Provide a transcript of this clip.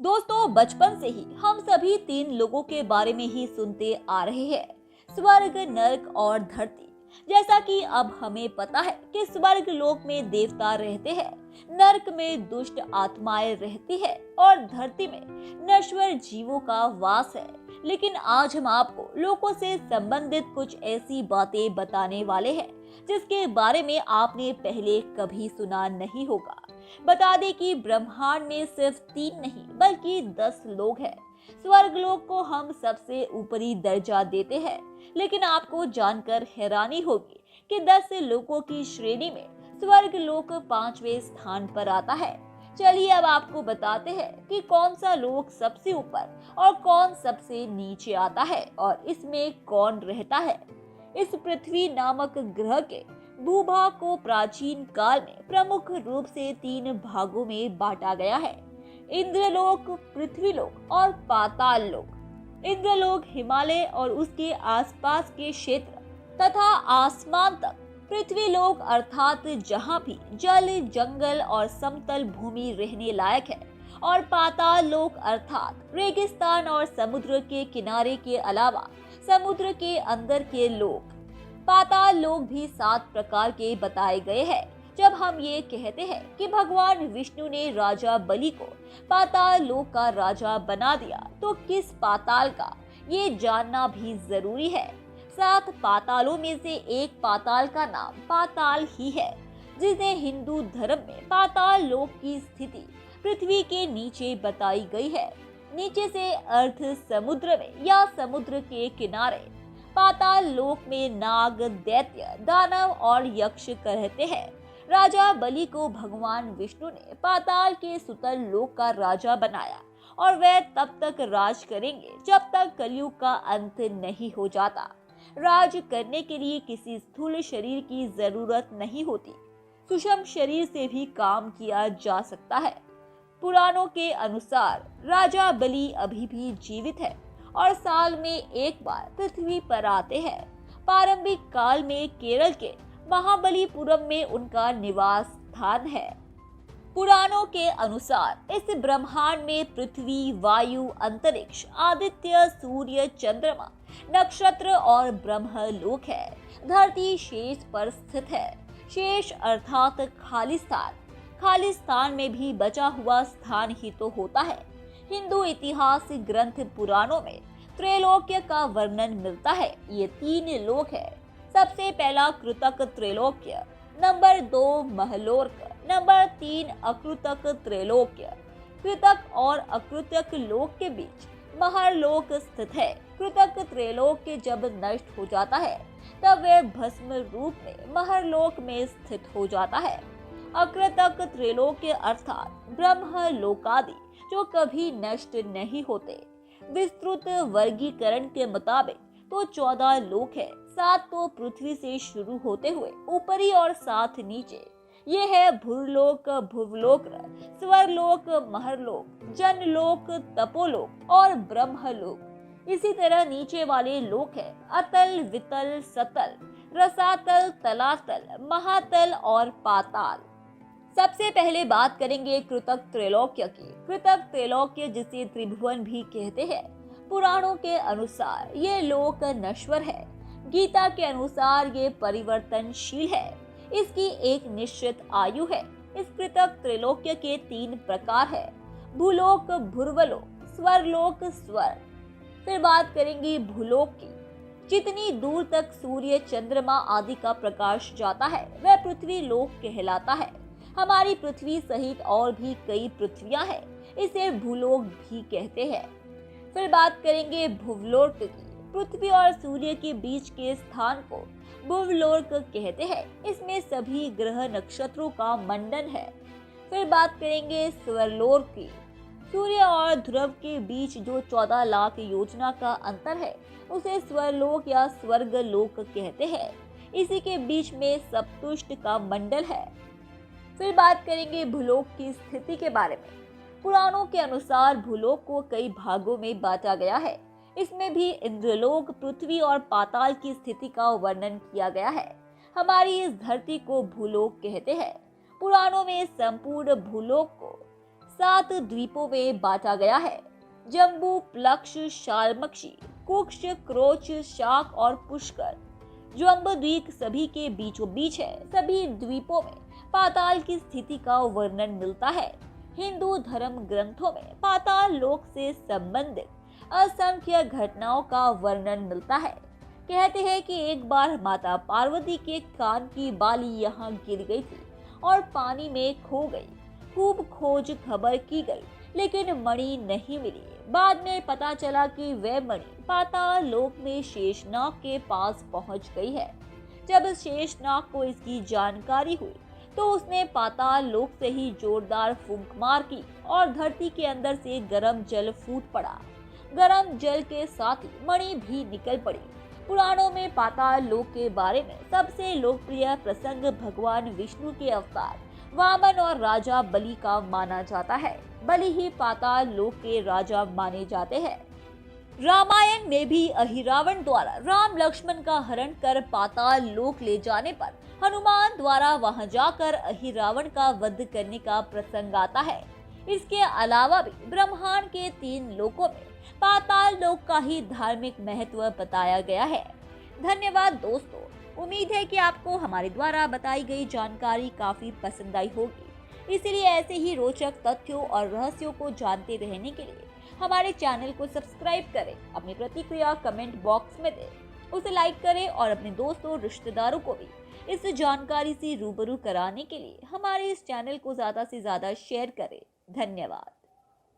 दोस्तों, बचपन से ही हम सभी तीन लोगों के बारे में ही सुनते आ रहे हैं, स्वर्ग, नर्क और धरती। जैसा कि अब हमें पता है कि स्वर्ग लोक में देवता रहते हैं, नर्क में दुष्ट आत्माएं रहती है और धरती में नश्वर जीवों का वास है। लेकिन आज हम आपको लोकों से संबंधित कुछ ऐसी बातें बताने वाले हैं जिसके बारे में आपने पहले कभी सुना नहीं होगा। बता दें कि ब्रह्मांड में सिर्फ 3 नहीं बल्कि 10 लोग हैं। स्वर्ग लोक को हम सबसे ऊपरी दर्जा देते हैं, लेकिन आपको जानकर हैरानी होगी कि 10 लोगों की श्रेणी में स्वर्ग लोक 5वें स्थान पर आता है। चलिए अब आपको बताते हैं कि कौन सा लोक सबसे ऊपर और कौन सबसे नीचे आता है और इसमें कौन रहता है। इस पृथ्वी नामक ग्रह के भूभाग को प्राचीन काल में प्रमुख रूप से 3 भागों में बांटा गया है: इंद्रलोक, पृथ्वीलोक और पाताल लोक। इंद्रलोक हिमालय और उसके आसपास के क्षेत्र तथा आसमान तक, पृथ्वीलोक अर्थात जहां भी जल, जंगल और समतल भूमि रहने लायक है, और पाताल लोक अर्थात रेगिस्तान और समुद्र के किनारे के अलावा समुद्र के अंदर के लोक। पाताल लोक भी 7 प्रकार के बताए गए हैं। जब हम ये कहते हैं कि भगवान विष्णु ने राजा बलि को पाताल लोक का राजा बना दिया, तो किस पाताल का, ये जानना भी जरूरी है। 7 पातालों में से एक पाताल का नाम पाताल ही है, जिसे हिंदू धर्म में पाताल लोक की स्थिति पृथ्वी के नीचे बताई गई है। नीचे से अर्थ समुद्र में या समुद्र के किनारे। पाताल लोक में नाग, दैत्य, दानव और यक्ष रहते हैं। राजा बलि को भगवान विष्णु ने पाताल के सुतल लोक का राजा बनाया और वह तब तक राज करेंगे जब तक कलयुग का अंत नहीं हो जाता। राज करने के लिए किसी स्थूल शरीर की जरूरत नहीं होती, सूक्ष्म शरीर से भी काम किया जा सकता है। पुराणों के अनुसार राजा बलि अभी भी जीवित है और साल में एक बार पृथ्वी पर आते हैं। प्रारंभिक काल में केरल के महाबलीपुरम में उनका निवास स्थान है। पुराणों के अनुसार इस ब्रह्मांड में पृथ्वी, वायु, अंतरिक्ष, आदित्य, सूर्य, चंद्रमा, नक्षत्र और ब्रह्मलोक है। धरती शेष पर स्थित है। शेष अर्थात खाली स्थान। खाली स्थान में भी बचा हुआ स्थान ही तो होता है। हिंदू इतिहास ग्रंथ पुराणों में त्रैलोक्य का वर्णन मिलता है। ये 3 लोक है। सबसे पहला कृतक त्रैलोक्य, नंबर 2 महलोक, नंबर 3 अकृतक त्रैलोक्य। कृतक और अकृतक लोक के बीच महरलोक स्थित है। कृतक त्रैलोक्य जब नष्ट हो जाता है तब वह भस्म रूप में महरलोक में स्थित हो जाता है। अकृतक त्रैलोक्य अर्थात ब्रह्मलोकादि जो कभी नष्ट नहीं होते। विस्तृत वर्गीकरण के मुताबिक तो 14 लोक है। 7 तो पृथ्वी से शुरू होते हुए ऊपरी और 7 नीचे। ये है भूलोक, भुवलोक, स्वरलोक, महरलोक, जनलोक, तपोलोक और ब्रह्मलोक। इसी तरह नीचे वाले लोक है अतल, वितल, सतल, रसातल, तलातल, महातल और पाताल। सबसे पहले बात करेंगे कृतक त्रैलोक्य की। कृतक त्रैलोक्य जिसे त्रिभुवन भी कहते हैं, पुराणों के अनुसार ये लोक नश्वर है। गीता के अनुसार ये परिवर्तनशील है। इसकी एक निश्चित आयु है। इस कृतक त्रैलोक्य के 3 प्रकार है: भूलोक, भुर्वलोक, स्वरलोक, स्वर। फिर बात करेंगे भूलोक की। जितनी दूर तक सूर्य, चंद्रमा आदि का प्रकाश जाता है वह पृथ्वी लोक कहलाता है। हमारी पृथ्वी सहित और भी कई पृथ्वियां हैं, इसे भूलोक भी कहते हैं। फिर बात करेंगे भुवलोक की। पृथ्वी और सूर्य के बीच के स्थान को भुवलोक कहते हैं। इसमें सभी ग्रह नक्षत्रों का मंडन है। फिर बात करेंगे स्वरलोक की। सूर्य और ध्रुव के बीच जो 14 लाख योजना का अंतर है उसे स्वरलोक या स्वर्ग लोक कहते हैं। इसी के बीच में सप्तुष्ट का मंडल है। फिर बात करेंगे भूलोक की स्थिति के बारे में। पुराणों के अनुसार भूलोक को कई भागों में बांटा गया है। इसमें भी इंद्रलोक, पृथ्वी और पाताल की स्थिति का वर्णन किया गया है। हमारी इस धरती को भूलोक कहते हैं। पुराणों में संपूर्ण भूलोक को 7 द्वीपों में बांटा गया है। जम्बू, प्लक्ष, शालमक्षी, कुक्ष, क्रोच, शाक और पुष्कर। जम्बू द्वीप सभी के बीचों बीच है। सभी द्वीपों में पाताल की स्थिति का वर्णन मिलता है। हिंदू धर्म ग्रंथों में पाताल लोक से संबंधित असंख्य घटनाओं का वर्णन मिलता है। कहते हैं कि एक बार माता पार्वती के कान की बाली यहाँ गिर गई थी और पानी में खो गई। खूब खोज खबर की गई, लेकिन मणि नहीं मिली। बाद में पता चला कि वह मणि पाताल लोक में शेषनाग के पास पहुंच गई है। जब शेषनाग को इसकी जानकारी हुई तो उसने पाताल लोक से ही जोरदार फूंक मार की और धरती के अंदर से गर्म जल फूट पड़ा। गर्म जल के साथ ही मणि भी निकल पड़ी। पुराणों में पाताल लोक के बारे में सबसे लोकप्रिय प्रसंग भगवान विष्णु के अवतार वामन और राजा बलि का माना जाता है। बलि ही पाताल लोक के राजा माने जाते हैं। रामायण में भी अहिरावण द्वारा राम लक्ष्मण का हरण कर पाताल लोक ले जाने पर हनुमान द्वारा वहां जाकर अहिरावण का वध करने का प्रसंग आता है। इसके अलावा भी ब्रह्मांड के 3 लोकों में पाताल लोक का ही धार्मिक महत्व बताया गया है। धन्यवाद दोस्तों। उम्मीद है कि आपको हमारे द्वारा बताई गई जानकारी काफी पसंद आई होगी। इसलिए ऐसे ही रोचक तथ्यों और रहस्यों को जानते रहने के लिए हमारे चैनल को सब्सक्राइब करें। अपनी प्रतिक्रिया कमेंट बॉक्स में दें, उसे लाइक करें और अपने दोस्तों रिश्तेदारों को भी इस जानकारी से रूबरू कराने के लिए हमारे इस चैनल को ज्यादा से ज्यादा शेयर करें। धन्यवाद।